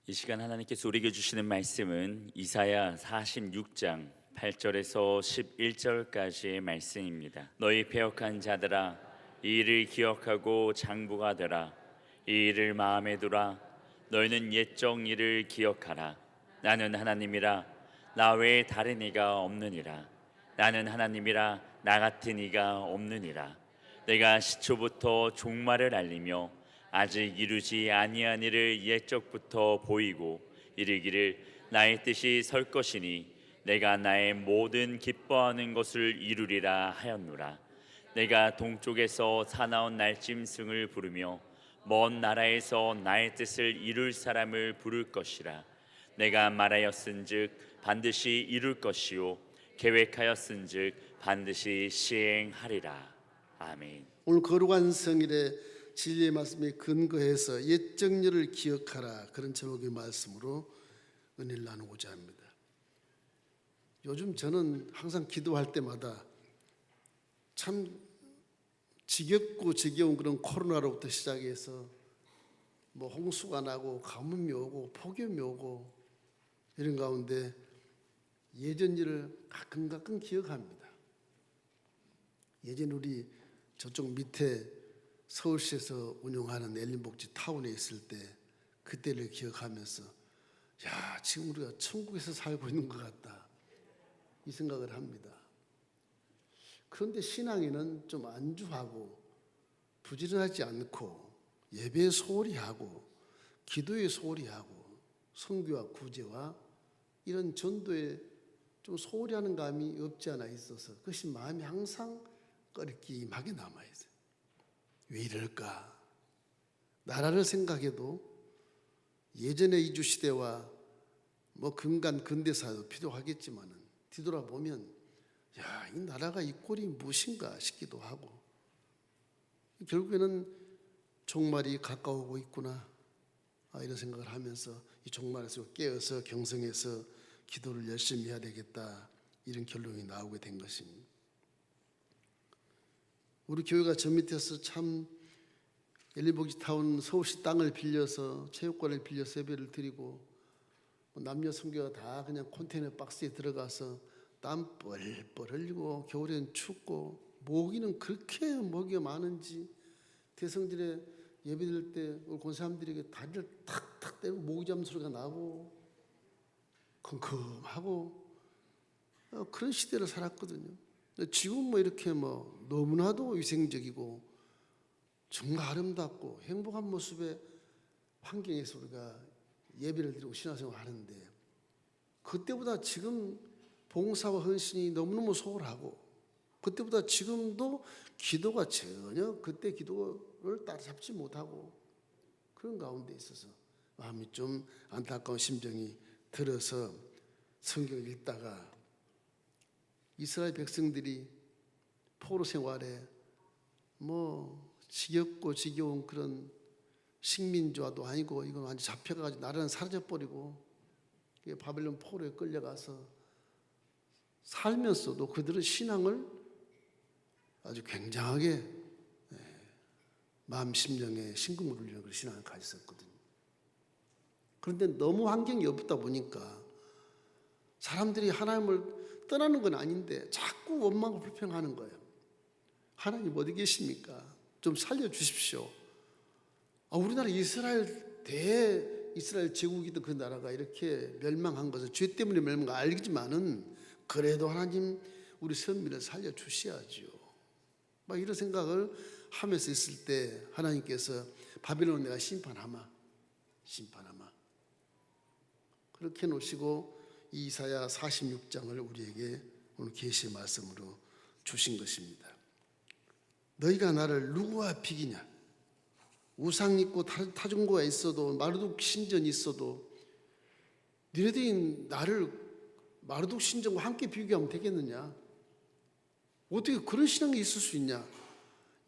이 시간 하나님께서 우리에게 주시는 말씀은 이사야 46장 8절에서 11절까지의 말씀입니다. 너희 패역한 자들아, 이 일을 기억하고 장부가 되라. 이 일을 마음에 두라. 너희는 옛적 일을 기억하라. 나는 하나님이라. 나 외에 다른 이가 없느니라. 나는 하나님이라. 나 같은 이가 없느니라. 내가 시초부터 종말을 알리며 아직 이루지 아니한 일을 옛적부터 보이고 이르기를 나의 뜻이 설 것이니 내가 나의 모든 기뻐하는 것을 이루리라 하였노라. 내가 동쪽에서 사나운 날짐승을 부르며 먼 나라에서 나의 뜻을 이룰 사람을 부를 것이라. 내가 말하였은즉 반드시 이룰 것이요 계획하였은즉 반드시 시행하리라. 아멘. 오늘 거룩한 성일의 진리의 말씀에 근거해서 옛적 일을 기억하라, 그런 제목의 말씀으로 은혜를 나누고자 합니다. 요즘 저는 항상 기도할 때마다 참 지겹고 지겨운 그런 코로나로부터 시작해서 뭐 홍수가 나고 가뭄이 오고 폭염이 오고 이런 가운데 예전 일을 가끔 기억합니다. 예전 우리 저쪽 밑에 서울시에서 운영하는 엘린복지 타운에 있을 때 그때를 기억하면서 야, 지금 우리가 천국에서 살고 있는 것 같다, 이 생각을 합니다. 그런데 신앙에는 좀 안주하고 부지런하지 않고 예배에 소홀히 하고 기도에 소홀히 하고 선교와 구제와 이런 전도에 좀 소홀히 하는 감이 없지 않아 있어서 그것이 마음이 항상 꺼리낌하게 남아있어요. 왜 이럴까? 나라를 생각해도 예전의 이주시대와 뭐 근대사도 필요하겠지만은 뒤돌아보면 야, 이 나라가 이 꼴이 무엇인가 싶기도 하고 결국에는 종말이 가까워오고 있구나, 이런 생각을 하면서 이 종말에서 깨어서 경성해서 기도를 열심히 해야 되겠다, 이런 결론이 나오게 된 것입니다. 우리 교회가 저 밑에서 참 엘린복지 타운 서울시 땅을 빌려서 체육관을 빌려서 예배를 드리고 남녀 선교가 다 그냥 컨테이너 박스에 들어가서 땀 뻘뻘 흘리고 겨울엔 춥고 모기는 그렇게 모기가 많은지 대성들의 예배 드릴 때 우리 권사님들에게 다리를 탁탁 때리고 모기 잡는 소리가 나고 컴컴하고 그런 시대를 살았거든요. 지금 뭐 이렇게 뭐 너무나도 위생적이고 정말 아름답고 행복한 모습의 환경에서 우리가 예배를 드리고 신앙생활을 하는데 그때보다 지금 봉사와 헌신이 너무너무 소홀하고 그때보다 지금도 기도가 전혀 그때 기도를 따라잡지 못하고 그런 가운데 있어서 마음이 좀 안타까운 심정이 들어서 성경을 읽다가 이스라엘 백성들이 포로 생활에 뭐 지겹고 지겨운 그런 식민지와도 아니고 이건 완전 잡혀가지고 나라는 사라져버리고 바벨론 포로에 끌려가서 살면서도 그들은 신앙을 아주 굉장하게 마음 심령에 심금을 울리는 그런 신앙을 가졌었거든요. 그런데 너무 환경이 없다 보니까 사람들이 하나님을 떠나는 건 아닌데 자꾸 원망과 불평하는 거예요. 하나님 어디 계십니까? 좀 살려주십시오. 우리나라 이스라엘 이스라엘 제국이던 그 나라가 이렇게 멸망한 것은 죄 때문에 멸망한 거 알지만은 그래도 하나님 우리 선민을 살려주셔야지요, 막 이런 생각을 하면서 있을 때 하나님께서 바벨론 내가 심판하마 그렇게 놓으시고 이사야 46장을 우리에게 오늘 계시의 말씀으로 주신 것입니다. 너희가 나를 누구와 비기냐? 우상 있고 타종고가 있어도 마르둑 신전이 있어도 너희들이 나를 마르둑 신전과 함께 비교하면 되겠느냐? 어떻게 그런 신앙이 있을 수 있냐?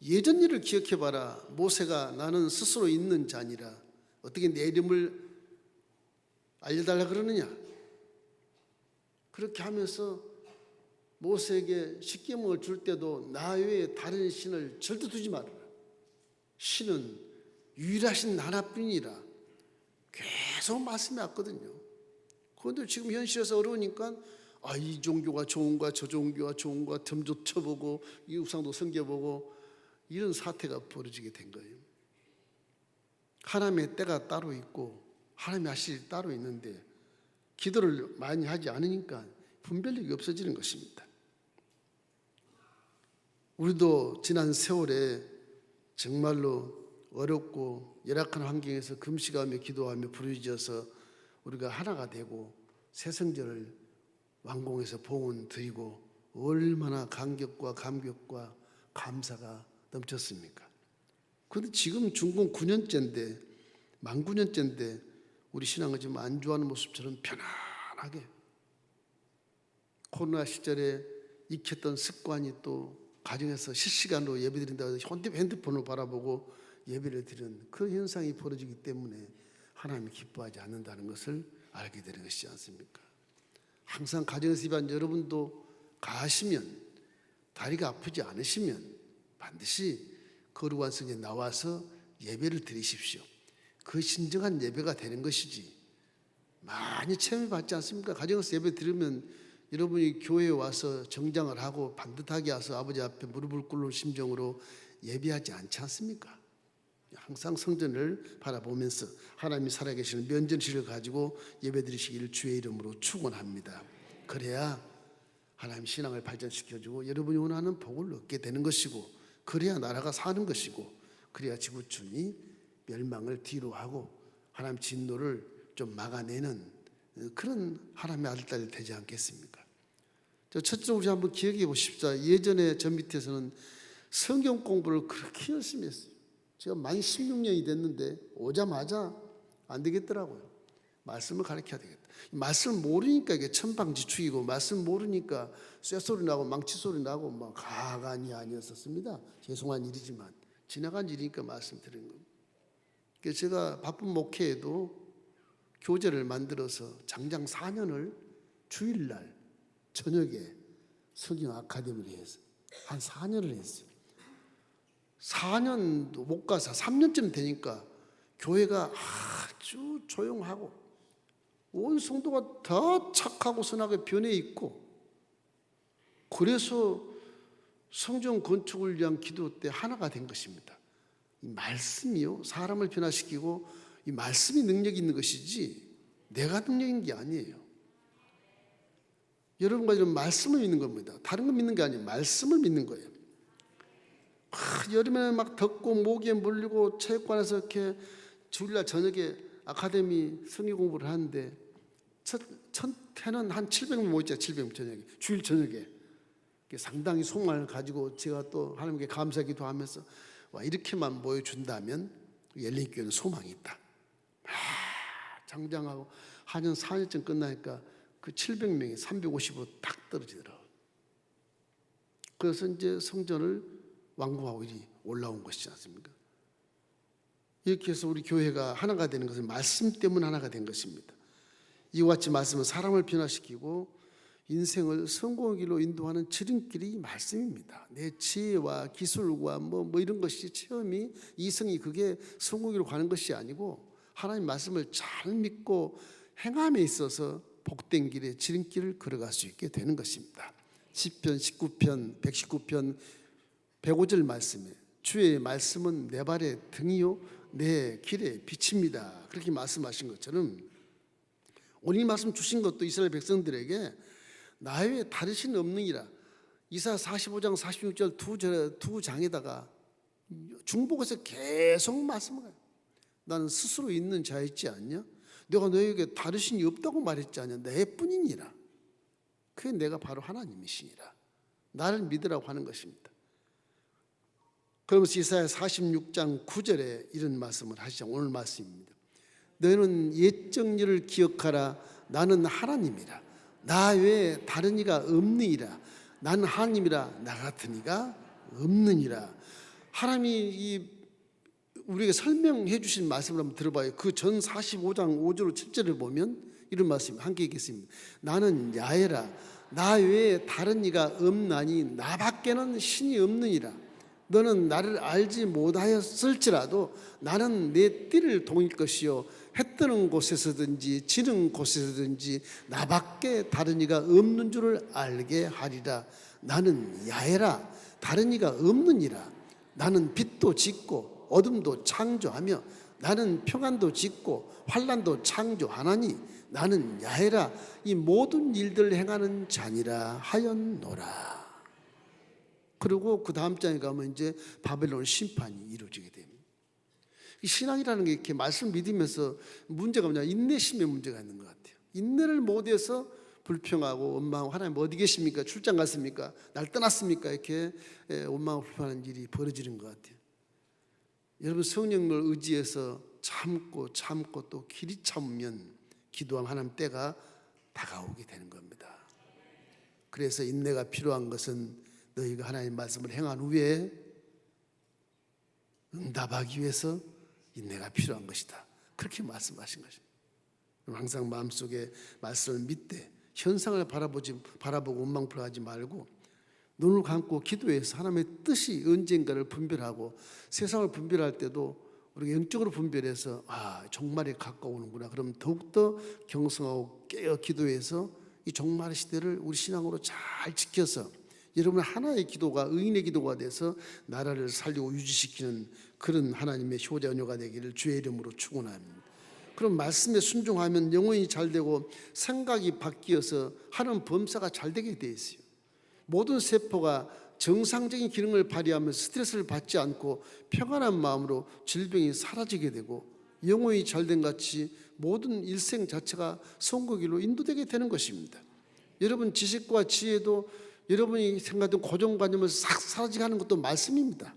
예전 일을 기억해봐라. 모세가 나는 스스로 있는 자니라 어떻게 내 이름을 알려달라 그러느냐? 그렇게 하면서 모세에게 십계명을 줄 때도 나 외에 다른 신을 절대 두지 말아라. 신은 유일하신 하나뿐이라 계속 말씀이 왔거든요. 그런데 지금 현실에서 어려우니까 이 종교가 좋은가 저 종교가 좋은가 점점 쳐보고 이 우상도 섬겨보고 이런 사태가 벌어지게 된 거예요. 하나님의 때가 따로 있고 하나님의 하실 일이 따로 있는데 기도를 많이 하지 않으니까 분별력이 없어지는 것입니다. 우리도 지난 세월에 정말로 어렵고 열악한 환경에서 금식하며 기도하며 부르짖어서 우리가 하나가 되고 새 성전을 완공해서 봉헌 드리고 얼마나 감격과 감격과 감사가 넘쳤습니까? 그런데 지금 중공 9년째인데 만 9년째인데 우리 신앙을 좀 안주하는 모습처럼 편안하게 코로나 시절에 익혔던 습관이 또 가정에서 실시간으로 예배드린다고 해서 핸드폰을 바라보고 예배를 드리는 그 현상이 벌어지기 때문에 하나님이 기뻐하지 않는다는 것을 알게 되는 것이지 않습니까? 항상 가정에서 예배한 여러분도 가시면 다리가 아프지 않으시면 반드시 거룩한 성에 나와서 예배를 드리십시오. 그 진정한 예배가 되는 것이지 많이 체험을 받지 않습니까? 가정에서 예배 드리면 여러분이 교회에 와서 정장을 하고 반듯하게 와서 아버지 앞에 무릎을 꿇는 심정으로 예배하지 않지 않습니까? 항상 성전을 바라보면서 하나님이 살아계시는 면전실을 가지고 예배드리시기를 주의 이름으로 축원합니다. 그래야 하나님 신앙을 발전시켜주고 여러분이 원하는 복을 얻게 되는 것이고 그래야 나라가 사는 것이고 그래야 지구촌이 멸망을 뒤로 하고 하나님 진노를 좀 막아내는 그런 하나님의 아들 딸이 되지 않겠습니까? 첫째로 우리 한번 기억해 보십시오. 예전에 저 밑에서는 성경 공부를 그렇게 열심히 했어요. 제가 만 16년이 됐는데 오자마자 안 되겠더라고요. 말씀을 가르쳐야 되겠다. 말씀을 모르니까 이게 천방지축이고 말씀 모르니까 쇠소리 나고 망치소리 나고 막 가관이 아니었었습니다. 죄송한 일이지만 지나간 일이니까 말씀드리는 겁니다. 그래서 제가 바쁜 목회에도 교재를 만들어서 장장 4년을 주일날 저녁에 성경 아카데미를 해서 한 4년을 했어요. 4년도 못 가서 3년쯤 되니까 교회가 아주 조용하고 온 성도가 더 착하고 선하게 변해 있고 그래서 성전 건축을 위한 기도 때 하나가 된 것입니다. 이 말씀이요 사람을 변화시키고 이 말씀이 능력이 있는 것이지 내가 능력 있는 게 아니에요. 여러분과 저는 말씀을 믿는 겁니다. 다른 거 믿는 게 아니에요. 말씀을 믿는 거예요. 여름에는 막 덥고 모기에 물리고 체육관에서 이렇게 주일날 저녁에 아카데미 성경 공부를 하는데 첫 해는 한 700명 모였죠. 700명 저녁에 주일 저녁에 상당히 소망을 가지고 제가 또 하나님께 감사 기도하면서 와 이렇게만 모여준다면 열린교회는 소망이 있다. 장장하고 한년 4년쯤 끝나니까 그 700명이 350으로 딱 떨어지더라고요. 그래서 이제 성전을 완공하고 일이 올라온 것이지 않습니까? 이렇게 해서 우리 교회가 하나가 되는 것은 말씀 때문에 하나가 된 것입니다. 이와 같이 말씀은 사람을 변화시키고 인생을 성공의 길로 인도하는 지름길이 말씀입니다. 내 지혜와 기술과 뭐 이런 것이 체험이 이성이 그게 성공의 길로 가는 것이 아니고 하나님 말씀을 잘 믿고 행함에 있어서 복된 길의 지름길을 걸어갈 수 있게 되는 것입니다. 시편 19편 119편 105절 말씀에 주의 말씀은 내 발의 등이요 내 길의 빛입니다. 그렇게 말씀하신 것처럼 오늘 이 말씀 주신 것도 이스라엘 백성들에게 나 외에 다르신 없느니라. 이사야 45장 46절 두 장에다가 중복해서 계속 말씀을 해요. 나는 스스로 있는 자였지 않냐? 내가 너에게 다르신이 없다고 말했지 않냐? 내뿐이니라. 그게 내가 바로 하나님이시니라. 나를 믿으라고 하는 것입니다. 그러면서 이사야 46장 9절에 이런 말씀을 하시죠. 오늘 말씀입니다. 너는 옛적 일을 기억하라. 나는 하나님이라. 나 외에 다른 이가 없느니라. 나는 하나님이라. 나 같은 이가 없느니라. 하나님이 우리에게 설명해 주신 말씀을 한번 들어봐요. 그 전 45장 5절 7절을 보면 이런 말씀이 함께 있겠습니다. 나는 야훼라. 나 외에 다른 이가 없나니 나밖에는 신이 없느니라. 너는 나를 알지 못하였을지라도 나는 내 띠를 동일 것이요 해 뜨는 곳에서든지 지는 곳에서든지 나밖에 다른 이가 없는 줄을 알게 하리라. 나는 야훼라 다른 이가 없느니라. 나는 빛도 짓고 어둠도 창조하며 나는 평안도 짓고 환난도 창조하나니 나는 야훼라 이 모든 일들을 행하는 자니라 하였노라. 그리고 그 다음 장에 가면 이제 바벨론 심판이 이루어지게 됩니다. 이 신앙이라는 게 이렇게 말씀 믿으면서 문제가 뭐냐, 인내심에 문제가 있는 것 같아요. 인내를 못해서 불평하고 원망하고 하나님 어디 계십니까? 출장 갔습니까? 날 떠났습니까? 이렇게 원망하고 불평하는 일이 벌어지는 것 같아요. 여러분 성령을 의지해서 참고 또 길이 참으면 기도한 하나님 때가 다가오게 되는 겁니다. 그래서 인내가 필요한 것은 너희가 하나님 말씀을 행한 후에 응답하기 위해서 인내가 필요한 것이다. 그렇게 말씀하신 것입니다. 항상 마음속에 말씀을 믿되 현상을 바라보고 원망불허하지 말고 눈을 감고 기도해서 하나님의 뜻이 언젠가를 분별하고 세상을 분별할 때도 우리가 영적으로 분별해서 종말에 가까우는구나. 그럼 더욱더 경성하고 깨어 기도해서 이 종말의 시대를 우리 신앙으로 잘 지켜서 여러분 하나의 기도가 의인의 기도가 돼서 나라를 살리고 유지시키는 그런 하나님의 효자 연효가 되기를 주의 이름으로 축원합니다. 그럼 말씀에 순종하면 영혼이 잘 되고 생각이 바뀌어서 하는 범사가 잘 되게 돼 있어요. 모든 세포가 정상적인 기능을 발휘하면서 스트레스를 받지 않고 평안한 마음으로 질병이 사라지게 되고 영혼이 잘된 같이 모든 일생 자체가 성공길로 인도되게 되는 것입니다. 여러분 지식과 지혜도 여러분이 생각했던 고정관념을 싹 사라지게 하는 것도 말씀입니다.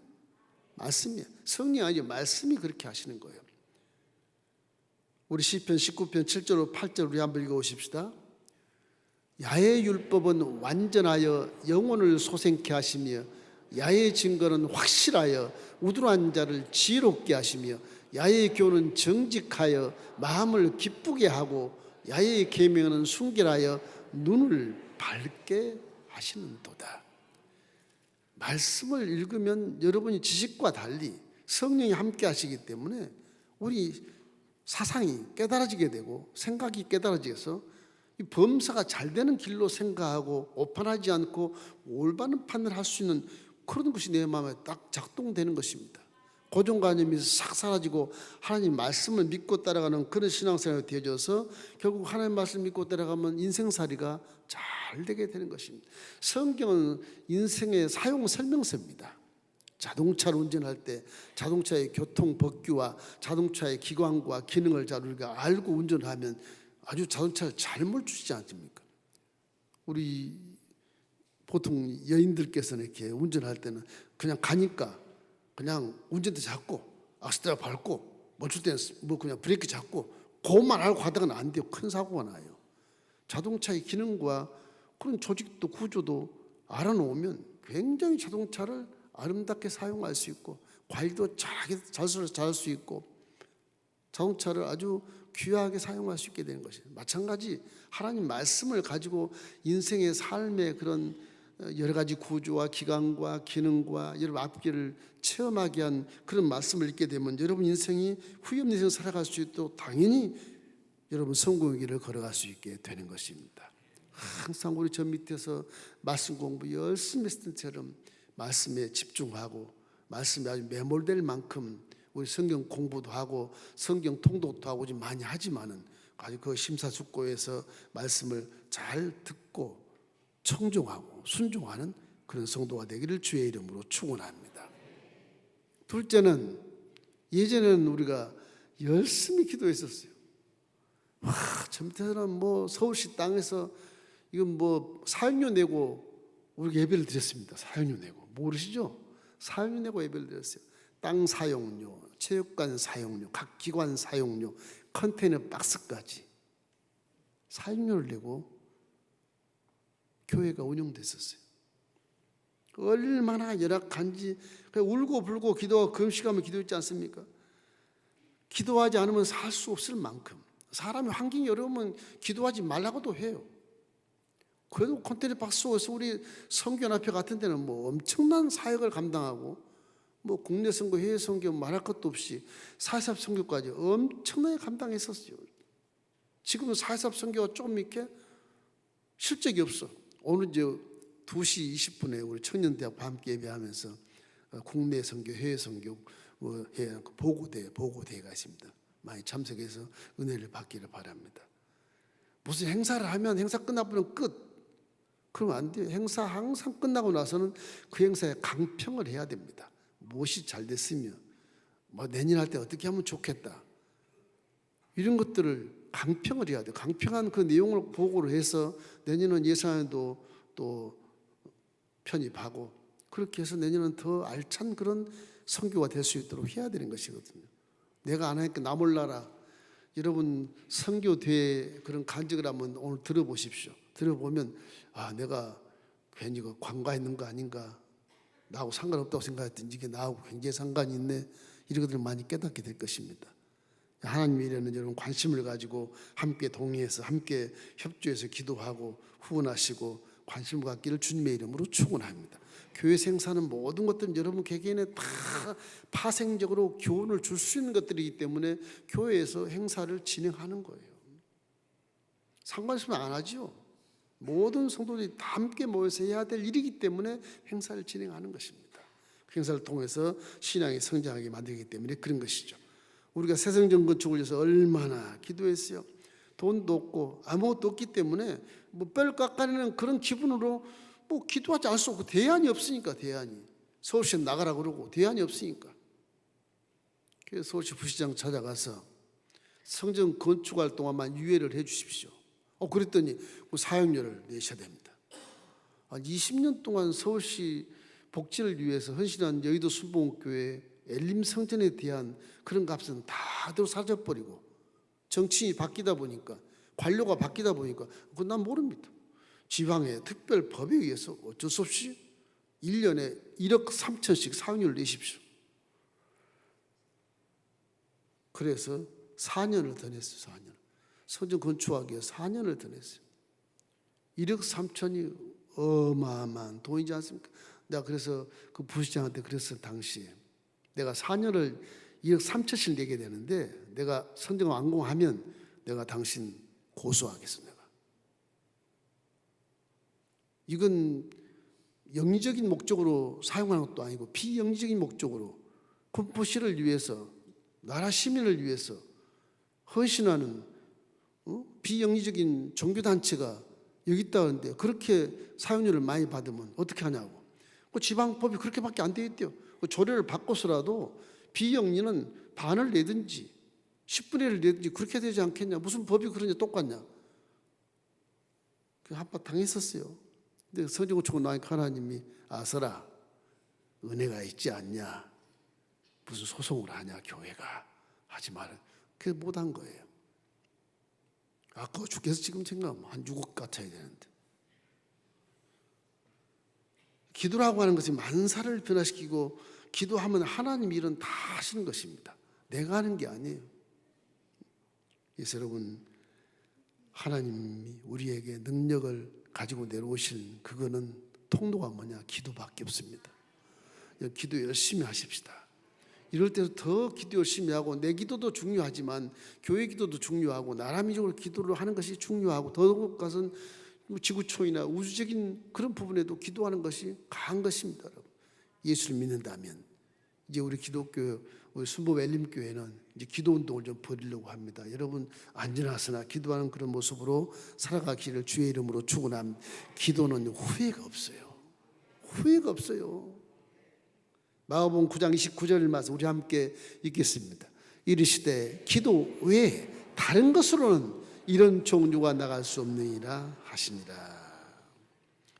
말씀이에요. 성령 아니죠. 말씀이 그렇게 하시는 거예요. 우리 시편 19편 7절 8절 우리 한번 읽어보십시다. 야훼 율법은 완전하여 영혼을 소생케 하시며 야훼 증거는 확실하여 우둔한 자를 지혜롭게 하시며 야훼 교훈은 정직하여 마음을 기쁘게 하고 야훼 계명은 순결하여 눈을 밝게 하시는도다. 말씀을 읽으면 여러분이 지식과 달리 성령이 함께 하시기 때문에 우리 사상이 깨달아지게 되고 생각이 깨달아져서 이 범사가 잘 되는 길로 생각하고 오판하지 않고 올바른 판단을 할 수 있는 그런 것이 내 마음에 딱 작동되는 것입니다. 고정관념이 싹 사라지고 하나님 말씀을 믿고 따라가는 그런 신앙생활이 되어져서 결국 하나님 말씀 믿고 따라가면 인생살이가 잘 되게 되는 것입니다. 성경은 인생의 사용 설명서입니다. 자동차를 운전할 때 자동차의 교통 법규와 자동차의 기관과 기능을 잘 우리가 알고 운전하면 아주 자동차를 잘 멈추지 않습니까? 우리 보통 여인들께서는 이렇게 운전할 때는 그냥 가니까 그냥 운전대 잡고 악셀레터 밟고 멈출 때는 뭐 그냥 브레이크 잡고 그것만 알고 가다가는 안 돼요. 큰 사고가 나요. 자동차의 기능과 그런 조직도 구조도 알아놓으면 굉장히 자동차를 아름답게 사용할 수 있고 관리도 잘할 수 있고 자동차를 아주 귀하게 사용할 수 있게 되는 것이에요. 마찬가지 하나님 말씀을 가지고 인생의 삶의 그런 여러 가지 구조와 기관과 기능과 여러분 앞길을 체험하게 한 그런 말씀을 읽게 되면 여러분 인생이 후회 없는 인생을 살아갈 수 있도록 당연히 여러분 성공의 길을 걸어갈 수 있게 되는 것입니다. 항상 우리 저 밑에서 말씀 공부 열심히 했던 처럼 말씀에 집중하고 말씀에 아주 매몰될 만큼 우리 성경 공부도 하고 성경 통독도 하고 좀 많이 하지만은 아주 그 심사숙고해서 말씀을 잘 듣고 청종하고 순종하는 그런 성도가 되기를 주의 이름으로 축원합니다. 둘째는 예전에는 우리가 열심히 기도했었어요. 저 밑에서는 뭐 서울시 땅에서 이건 뭐 사용료 내고 우리 예배를 드렸습니다. 사용료 내고 모르시죠? 사용료 내고 예배를 드렸어요. 땅 사용료, 체육관 사용료, 각 기관 사용료, 컨테이너 박스까지 사용료를 내고 교회가 운영됐었어요. 얼마나 열악한지 울고불고 기도하고 금식하며 기도했지 않습니까? 기도하지 않으면 살 수 없을 만큼 사람이 환경이 어려우면 기도하지 말라고도 해요. 그래도 컨테이너 박스 속에서 우리 성교연합회 같은 데는 뭐 엄청난 사역을 감당하고 뭐 국내 선교, 해외 선교 말할 것도 없이 4.24 선교까지 엄청나게 감당했었어요. 지금은 4.24 선교가 좀 이렇게 실적이 없어. 오늘 2시 20분에 우리 청년대학 함께 예배하면서 국내 선교, 해외 선교 보고대회가 있습니다. 많이 참석해서 은혜를 받기를 바랍니다. 무슨 행사를 하면 행사 끝나면 끝. 그러면 안 돼요. 행사 항상 끝나고 나서는 그 행사에 강평을 해야 됩니다. 무엇이 잘 됐으며 뭐 내년 할 때 어떻게 하면 좋겠다. 이런 것들을 강평을 해야 돼요. 강평한 그 내용을 보고를 해서 내년은 예산에도 또 편입하고 그렇게 해서 내년은 더 알찬 그런 선교가 될 수 있도록 해야 되는 것이거든요. 내가 안 하니까 나 몰라라. 여러분 선교대회 그런 간증을 한번 오늘 들어보십시오. 들어보면 내가 괜히 관과했는 거 아닌가, 나하고 상관없다고 생각했더니 이게 나하고 굉장히 상관이 있네, 이런 것들을 많이 깨닫게 될 것입니다. 하나님 일에는 여러분 관심을 가지고 함께 동의해서 함께 협조해서 기도하고 후원하시고 관심을 갖기를 주님의 이름으로 축원합니다. 교회 생사는 모든 것들은 여러분 개개인에 다 파생적으로 교훈을 줄 수 있는 것들이기 때문에 교회에서 행사를 진행하는 거예요. 상관없으면 안 하죠. 모든 성도들이 다 함께 모여서 해야 될 일이기 때문에 행사를 진행하는 것입니다. 그 행사를 통해서 신앙이 성장하게 만들기 때문에 그런 것이죠. 우리가 새성전 건축을 위해서 얼마나 기도했어요. 돈도 없고 아무것도 없기 때문에 뼈를 깎아내는 그런 기분으로 기도하지 않을 수 없고, 대안이 없으니까. 대안이 서울시에 나가라 그러고 대안이 없으니까. 그래서 서울시 부시장 찾아가서 성전 건축할 동안만 유예를 해 주십시오. 그랬더니 사용료를 내셔야 됩니다. 20년 동안 서울시 복지를 위해서 헌신한 여의도 순복음교회 엘림 성전에 대한 그런 값은 다들 사라져버리고 정치인이 바뀌다 보니까, 관료가 바뀌다 보니까 그건 난 모릅니다. 지방의 특별 법에 의해서 어쩔 수 없이 1년에 1억 3천씩 사용료를 내십시오. 그래서 4년을 더 냈어요. 4년. 성전 건축하기 위해 4년을 더 냈어요. 1억 3천이 어마어마한 돈이지 않습니까? 내가 그래서 그 부시장한테 그랬어요. 당시에 내가 4년을 1억 3천씩 내게 되는데 내가 성전 완공하면 내가 당신 고소하겠어. 내가 이건 영리적인 목적으로 사용하는 것도 아니고 비영리적인 목적으로 군포시를 위해서, 나라 시민을 위해서 헌신하는 비영리적인 종교단체가 여기 있다는데 그렇게 사용료를 많이 받으면 어떻게 하냐고. 지방법이 그렇게밖에 안 돼 있대요. 조례를 바꿔서라도 비영리는 반을 내든지 10분의 1을 내든지 그렇게 되지 않겠냐. 무슨 법이 그러냐, 똑같냐. 그 한바 당했었어요. 근데 성전건축을 나니까 하나님이 아서라, 은혜가 있지 않냐, 무슨 소송을 하냐, 교회가 하지 마라. 그래서 못한 거예요. 아까워 죽겠어. 지금 생각하면 한 6억 같아야 되는데. 기도라고 하는 것이 만사를 변화시키고, 기도하면 하나님 일은 다 하시는 것입니다. 내가 하는 게 아니에요. 그래서 여러분, 하나님이 우리에게 능력을 가지고 내려오신 그거는 통로가 뭐냐? 기도밖에 없습니다. 기도 열심히 하십시다. 이럴 때도 더 기도 열심히 하고, 내 기도도 중요하지만 교회 기도도 중요하고 나라 민족을 기도를 하는 것이 중요하고, 더욱 가서는 지구촌이나 우주적인 그런 부분에도 기도하는 것이 강한 것입니다. 여러분, 예수를 믿는다면 이제 우리 기독교, 우리 순복 엘림교회는 이제 기도 운동을 좀 벌이려고 합니다. 여러분 안전하으나 기도하는 그런 모습으로 살아가기를 주의 이름으로 축원합니다. 기도는 후회가 없어요. 후회가 없어요. 마가복음 9장 29절 말씀 우리 함께 읽겠습니다. 이르시되 기도 외에 다른 것으로는 이런 종류가 나갈 수 없느니라 하시니라.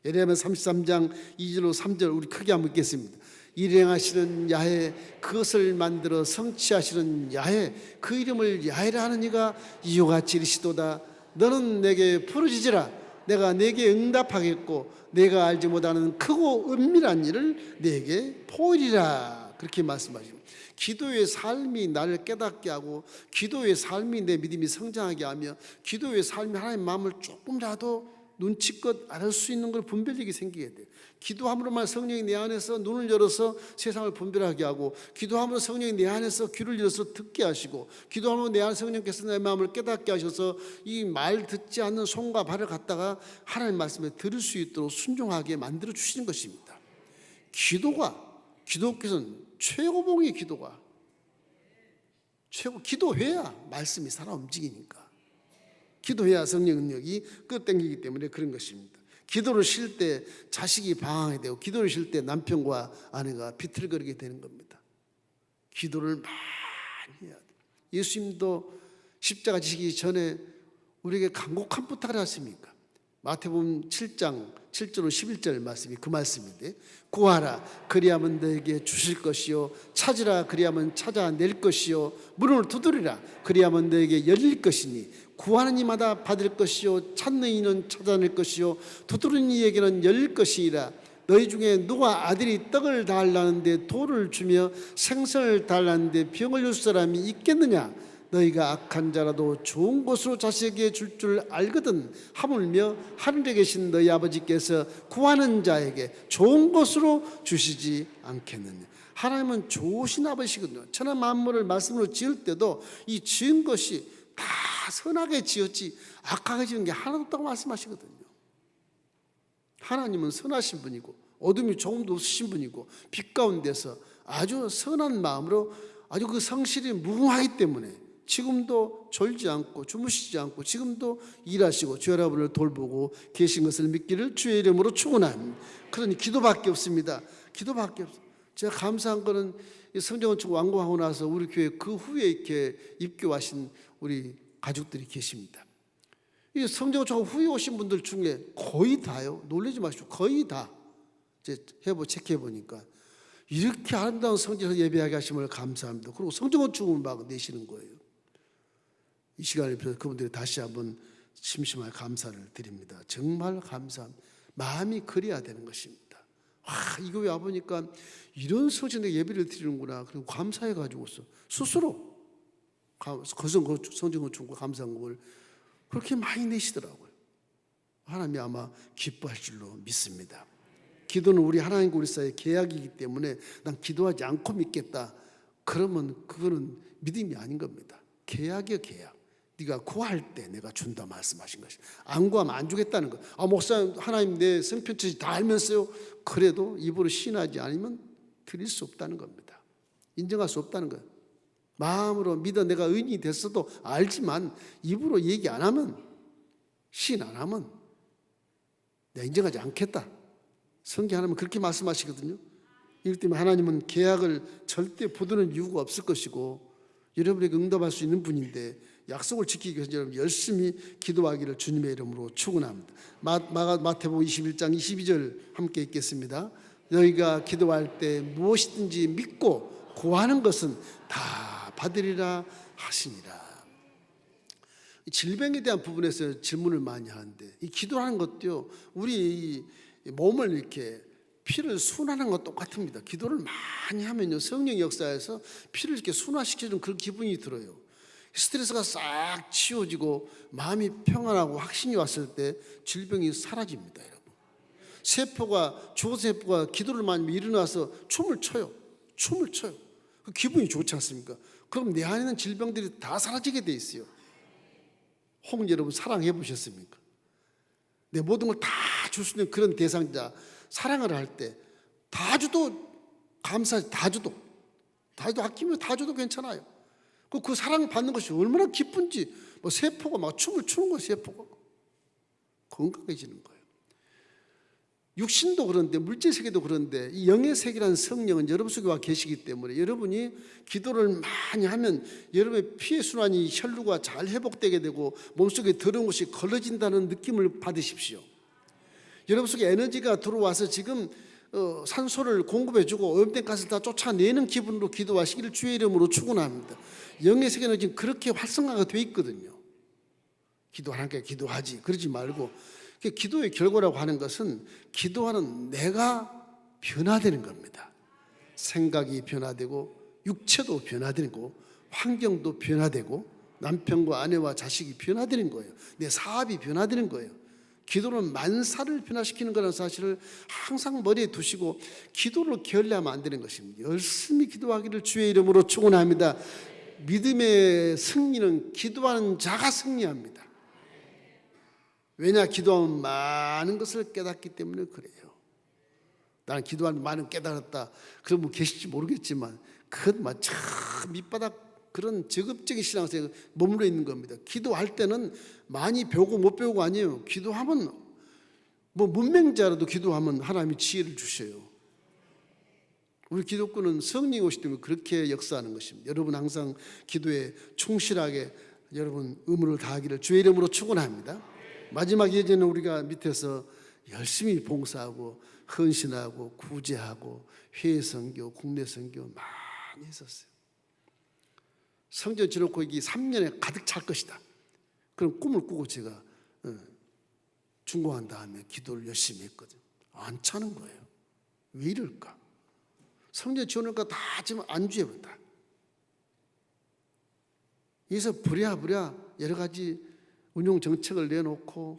예레미야 33장 2절로 3절 우리 크게 한번 읽겠습니다. 일행하시는 야훼, 그것을 만들어 성취하시는 야훼, 그 이름을 야훼라 하는 이가 이와 같이 이르시도다. 너는 내게 부르짖으라. 내가 내게 응답하겠고 내가 알지 못하는 크고 은밀한 일을 내게 보이리라. 그렇게 말씀하십니다. 기도의 삶이 나를 깨닫게 하고, 기도의 삶이 내 믿음이 성장하게 하며, 기도의 삶이 하나님의 마음을 조금이라도 눈치껏 알 수 있는 걸 분별력이 생기게 돼요. 기도함으로만 성령이 내 안에서 눈을 열어서 세상을 분별하게 하고, 기도함으로 성령이 내 안에서 귀를 열어서 듣게 하시고, 기도함으로 내 안에 성령께서 내 마음을 깨닫게 하셔서 이 말 듣지 않는 손과 발을 갖다가 하나님 말씀에 들을 수 있도록 순종하게 만들어 주시는 것입니다. 기도께서는 최고봉이 기도가 기도해야 말씀이 살아 움직이니까. 기도해야 성령 능력이 끌어당기기 때문에 그런 것입니다. 기도를 쉴 때 자식이 방황이 되고, 기도를 쉴 때 남편과 아내가 비틀거리게 되는 겁니다. 기도를 많이 해야 돼요. 예수님도 십자가 지시기 전에 우리에게 간곡한 부탁을 하십니까? 마태복음 7장 7절로 11절 말씀이 그 말씀인데, 구하라 그리하면 너에게 주실 것이요, 찾으라 그리하면 찾아낼 것이요, 문을 두드리라 그리하면 너에게 열릴 것이니, 구하는 이마다 받을 것이요, 찾는 이는 찾아낼 것이요, 두드리는 이에게는 열릴 것이니라. 너희 중에 누가 아들이 떡을 달라는데 돌을 주며 생선을 달라는데 병을 줄 사람이 있겠느냐? 너희가 악한 자라도 좋은 것으로 자식에게 줄 알거든. 하물며 하늘에 계신 너희 아버지께서 구하는 자에게 좋은 것으로 주시지 않겠느냐. 하나님은 좋으신 아버지거든요. 천하 만물을 말씀으로 지을 때도 이 지은 것이 다 선하게 지었지 악하게 지은 게 하나도 없다고 말씀하시거든요. 하나님은 선하신 분이고 어둠이 조금도 없으신 분이고, 빛 가운데서 아주 선한 마음으로 아주 그 성실이 무궁하기 때문에 지금도 졸지 않고 주무시지 않고 지금도 일하시고 주 여러분을 돌보고 계신 것을 믿기를 주의 이름으로 축원합니다. 그러니 기도밖에 없습니다. 기도밖에 없어요. 제가 감사한 거는 성정건축 완공하고 나서 우리 교회 그 후에 이렇게 입교하신 우리 가족들이 계십니다. 이 성정건축 후에 오신 분들 중에 거의 다요, 놀라지 마시고 거의 다 이제 체크해 보니까 이렇게 아름다운 성전에서 예배하게 하심을 감사합니다. 그리고 성정건축을 막 내시는 거예요. 이 시간을 빌어서 그분들이 다시 한번 심심하게 감사를 드립니다. 정말 감사합니다. 마음이 그래야 되는 것입니다. 이 교회 와보니까 이런 성전에 예배를 드리는구나. 그리고 감사해가지고서 스스로 성전건축과 감사한곡을 그렇게 많이 내시더라고요. 하나님이 아마 기뻐할 줄로 믿습니다. 기도는 우리 하나님과 우리 사이의 계약이기 때문에 난 기도하지 않고 믿겠다, 그러면 그거는 믿음이 아닌 겁니다. 계약이야, 계약. 네가 구할 때 내가 준다 말씀하신 것이, 안 구하면 안 주겠다는 거. 목사님 하나님 내 성편지 다 알면서요, 그래도 입으로 시인하지 않으면 드릴 수 없다는 겁니다. 인정할 수 없다는 거예요. 마음으로 믿어 내가 의인이 됐어도 알지만 입으로 얘기 안 하면, 시인 안 하면 내가 인정하지 않겠다. 성경 하나님은 그렇게 말씀하시거든요. 이렇기 때문에 하나님은 계약을 절대 부두는 이유가 없을 것이고, 여러분에게 응답할 수 있는 분인데 약속을 지키기 위해서 여러분 열심히 기도하기를 주님의 이름으로 축원합니다. 마태복음 21장 22절 함께 읽겠습니다. 너희가 기도할 때 무엇이든지 믿고 구하는 것은 다 받으리라 하시니라. 질병에 대한 부분에서 질문을 많이 하는데, 이 기도하는 것도요, 우리 몸을 이렇게 피를 순환하는 것 똑같습니다. 기도를 많이 하면요, 성령 역사에서 피를 이렇게 순환시켜주는 그런 기분이 들어요. 스트레스가 싹 치워지고 마음이 평안하고 확신이 왔을 때 질병이 사라집니다, 여러분. 죽은 세포가 기도를 많이 하면 일어나서 춤을 춰요. 그 기분이 좋지 않습니까? 그럼 내 안에 있는 질병들이 다 사라지게 돼 있어요. 혹은 여러분 사랑해 보셨습니까? 내 모든 걸 다 줄 수 있는 그런 대상자, 사랑을 할 때 다 줘도 감사하지, 다 줘도 아끼면 다 줘도 괜찮아요. 그 사랑을 받는 것이 얼마나 기쁜지, 세포가 막 춤을 추는 거예요. 세포가 건강해지는 거예요. 육신도 그런데 물질 세계도 그런데 이 영의 세계라는 성령은 여러분 속에 와 계시기 때문에 여러분이 기도를 많이 하면 여러분의 피의 순환이 혈류가 잘 회복되게 되고 몸속에 더러운 것이 걸러진다는 느낌을 받으십시오. 여러분 속에 에너지가 들어와서 지금 산소를 공급해주고 오염된 가스를 다 쫓아내는 기분으로 기도하시기를 주의 이름으로 축원합니다. 영의 세계는 지금 그렇게 활성화가 돼 있거든요. 기도하니까 기도하지 그러지 말고, 기도의 결과라고 하는 것은 기도하는 내가 변화되는 겁니다. 생각이 변화되고 육체도 변화되고 환경도 변화되고 남편과 아내와 자식이 변화되는 거예요. 내 사업이 변화되는 거예요. 기도는 만사를 변화시키는 거라는 사실을 항상 머리에 두시고 기도를 게을리하면 안 되는 것입니다. 열심히 기도하기를 주의 이름으로 축원합니다. 믿음의 승리는 기도하는 자가 승리합니다. 왜냐? 기도하면 많은 것을 깨닫기 때문에 그래요. 나는 기도하면 많은 깨달았다. 그런 분 계실지 모르겠지만 그건 참 밑바닥 그런 저급적인 신앙생활에 머물러 있는 겁니다. 기도할 때는 많이 배우고 못 배우고 아니에요. 기도하면 뭐 문맹자라도 기도하면 하나님이 지혜를 주셔요. 우리 기독교는 성령이 오시기 때문에 그렇게 역사하는 것입니다. 여러분 항상 기도에 충실하게 여러분 의무를 다하기를 주의 이름으로 축원합니다. 마지막 예전에 우리가 밑에서 열심히 봉사하고 헌신하고 구제하고 해외 선교, 국내 선교 많이 했었어요. 성전 지놓고 여기 3년에 가득 찰 것이다. 그런 꿈을 꾸고 제가 준공한 다음에 기도를 열심히 했거든요. 안 차는 거예요. 왜 이럴까? 성전 지어놓으니까 다 지금 안주해버린다. 여기서 부랴부랴 여러 가지 운용 정책을 내놓고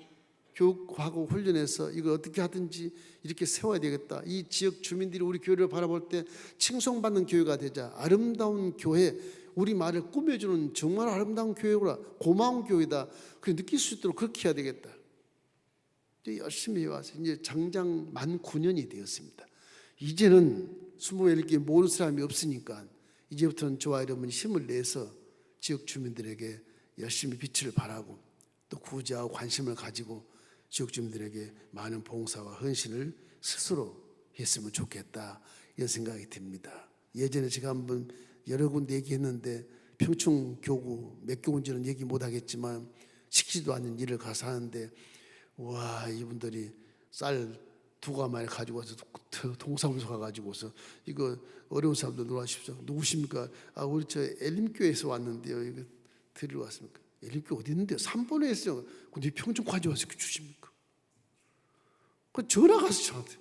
교육하고 훈련해서 이거 어떻게 하든지 이렇게 세워야 되겠다. 이 지역 주민들이 우리 교회를 바라볼 때 칭송받는 교회가 되자. 아름다운 교회, 우리 말을 꾸며주는 정말 아름다운 교회구나, 고마운 교회다. 그렇게 느낄 수 있도록 그렇게 해야 되겠다. 열심히 해와서 이제 장장 만 9년이 되었습니다. 이제는 수목에 이렇게 모르는 사람이 없으니까 이제부터는 저와 여러분이 힘을 내서 지역 주민들에게 열심히 빛을 발하고 또 구제하고 관심을 가지고 지역 주민들에게 많은 봉사와 헌신을 스스로 했으면 좋겠다, 이런 생각이 듭니다. 예전에 제가 한번 여러 군데 얘기했는데 평충교구 몇 교구인지는 얘기 못하겠지만 시키지도 않는 일을 가서 하는데 와, 이분들이 쌀 2가마를 가지고 와서 동사무소 가가지고서 이거 어려운 사람들 놀아십시오. 누구십니까? 아, 우리 저 엘림교회에서 왔는데요. 이거 드리러 왔습니까? 엘림교회 어디 있는데요? 3번에 있어요. 근데 평촌 가져와서 이렇게 주십니까? 그 전화 가서 저한테,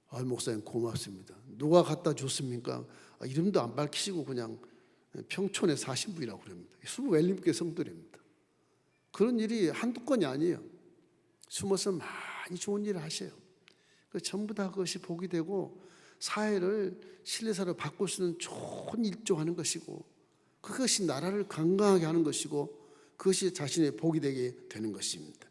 아, 목사님 고맙습니다. 누가 갖다 줬습니까? 아, 이름도 안 밝히시고 그냥 평촌에 사신 분이라고 그럽니다. 수부 엘림교회 성도입니다. 그런 일이 한두 건이 아니에요. 숨어서 많이 좋은 일을 하셔요. 전부 다 그것이 복이 되고 사회를 신뢰사로 바꿀 수 있는 좋은 일조하는 것이고 그것이 나라를 건강하게 하는 것이고 그것이 자신의 복이 되게 되는 것입니다.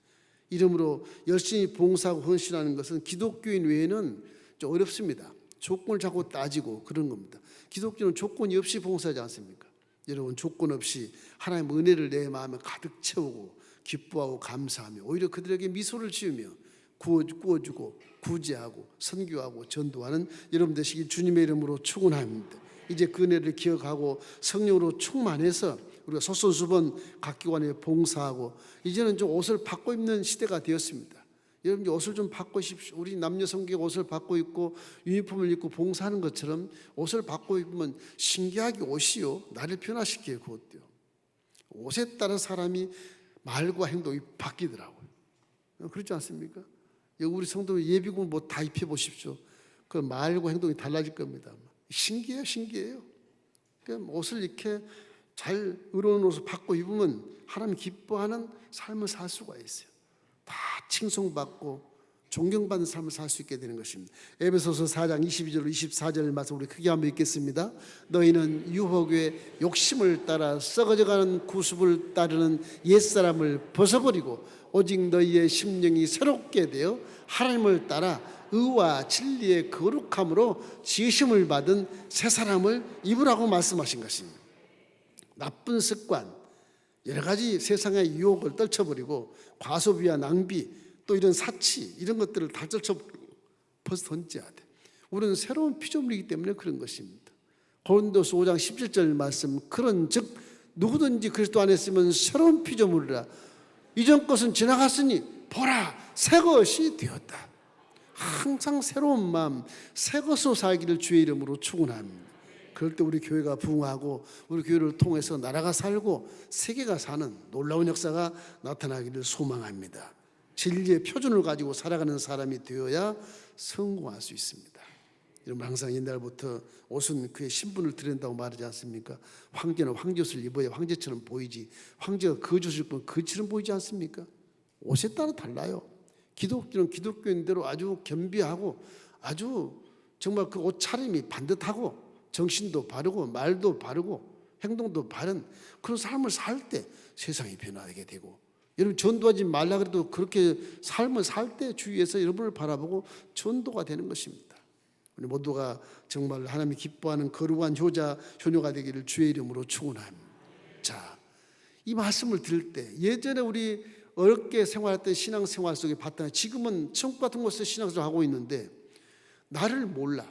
이러므로 열심히 봉사하고 헌신하는 것은 기독교인 외에는 좀 어렵습니다. 조건을 자꾸 따지고 그런 겁니다. 기독교는 조건이 없이 봉사하지 않습니까? 여러분, 조건 없이 하나님의 은혜를 내 마음에 가득 채우고 기뻐하고 감사하며 오히려 그들에게 미소를 지으며 구워주고 구제하고 선교하고 전도하는 여러분 되시길 주님의 이름으로 축원합니다. 이제 그 은혜를 기억하고 성령으로 충만해서 우리가 솔선수범 각 기관에 봉사하고 이제는 좀 옷을 바꿔 입는 시대가 되었습니다. 여러분 옷을 좀 바꾸십시오. 우리 남녀 성교가 옷을 바꿔 입고 유니폼을 입고 봉사하는 것처럼 옷을 바꿔 입으면 신기하게 옷이요 나를 변화시켜요. 그것도요. 옷에 따라 사람이 말과 행동이 바뀌더라고요. 그렇지 않습니까? 여기 우리 성도 예비군 뭐 다 입혀 보십시오. 그 말과 행동이 달라질 겁니다. 신기해요, 신기해요. 그러니까 옷을 이렇게 잘 의로운 옷을 바꿔 입으면 하나님 기뻐하는 삶을 살 수가 있어요. 다 칭송받고 존경받는 삶을 살 수 있게 되는 것입니다. 에베소서 4장 22절 24절 말씀 우리 크게 한번 읽겠습니다. 너희는 유혹의 욕심을 따라 썩어져가는 구습을 따르는 옛사람을 벗어버리고 오직 너희의 심령이 새롭게 되어 하나님을 따라 의와 진리의 거룩함으로 지으심을 받은 새 사람을 입으라고 말씀하신 것입니다. 나쁜 습관, 여러 가지 세상의 유혹을 떨쳐버리고 과소비와 낭비 또 이런 사치 이런 것들을 다 떨쳐버리고 벗어 던져야 돼. 우리는 새로운 피조물이기 때문에 그런 것입니다. 고린도서 5장 17절 말씀, 그런즉 누구든지 그리스도 안에 있으면 새로운 피조물이라 이전 것은 지나갔으니 보라 새 것이 되었다. 항상 새로운 마음 새 것으로 살기를 주의 이름으로 축원합니다. 그럴 때 우리 교회가 부흥하고 우리 교회를 통해서 나라가 살고 세계가 사는 놀라운 역사가 나타나기를 소망합니다. 진리의 표준을 가지고 살아가는 사람이 되어야 성공할 수 있습니다. 여러분 항상 옛날부터 옷은 그의 신분을 드린다고 말하지 않습니까? 황제는 황제옷을 입어야 황제처럼 보이지 황제가 거짓을 입으면 거지처럼 보이지 않습니까? 옷에 따라 달라요. 기독교는 기독교인대로 아주 겸비하고 아주 정말 그 옷차림이 반듯하고 정신도 바르고 말도 바르고 행동도 바른 그런 삶을 살 때 세상이 변화하게 되고, 여러분 전도하지 말라 그래도 그렇게 삶을 살 때 주위에서 여러분을 바라보고 전도가 되는 것입니다. 우리 모두가 정말 하나님이 기뻐하는 거룩한 효자 효녀가 되기를 주의 이름으로 축원합니다. 자, 이 말씀을 들을 때 예전에 우리 어렵게 생활했던 신앙생활 속에 봤다면 지금은 천국 같은 곳에서 신앙생활을 하고 있는데, 나를 몰라.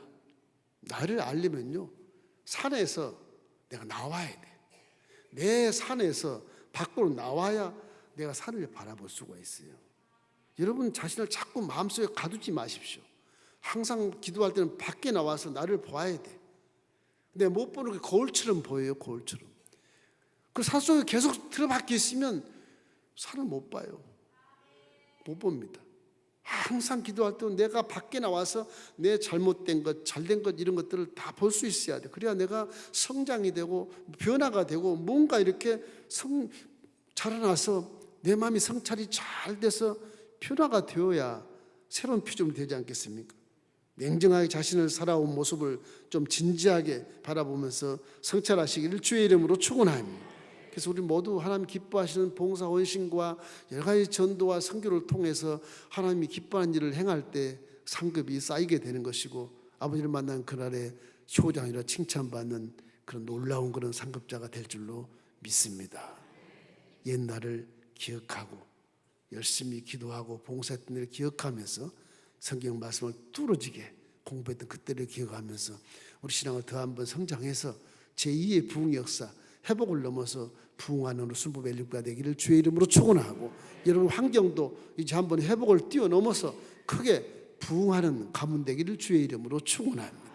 나를 알려면요, 산에서 내가 나와야 돼. 내 산에서 밖으로 나와야 내가 산을 바라볼 수가 있어요. 여러분 자신을 자꾸 마음속에 가두지 마십시오. 항상 기도할 때는 밖에 나와서 나를 봐야 돼. 근데 못 보는 게 거울처럼 보여요. 거울처럼. 그 산속에 계속 틀어박혀 있으면 산을 못 봐요. 못 봅니다. 항상 기도할 때 내가 밖에 나와서 내 잘못된 것, 잘된 것 이런 것들을 다 볼 수 있어야 돼. 그래야 내가 성장이 되고 변화가 되고 뭔가 이렇게 자라나서 내 마음이 성찰이 잘 돼서 변화가 되어야 새로운 표정이 되지 않겠습니까? 냉정하게 자신을 살아온 모습을 좀 진지하게 바라보면서 성찰하시기를 주의 이름으로 축원합니다. 그래서 우리 모두 하나님 기뻐하시는 봉사 헌신과 여러 가지 전도와 선교를 통해서 하나님이 기뻐하는 일을 행할 때 상급이 쌓이게 되는 것이고, 아버지를 만난 그날에 효장이라 칭찬받는 그런 놀라운 그런 상급자가 될 줄로 믿습니다. 옛날을 기억하고 열심히 기도하고 봉사했던 일을 기억하면서 성경 말씀을 뚫어지게 공부했던 그때를 기억하면서 우리 신앙을 더 한번 성장해서 제2의 부흥 역사, 회복을 넘어서 부흥하는 순복의 일부가 되기를 주의 이름으로 축원하고, 여러분 환경도 이제 한번 회복을 뛰어넘어서 크게 부흥하는 가문 되기를 주의 이름으로 축원합니다.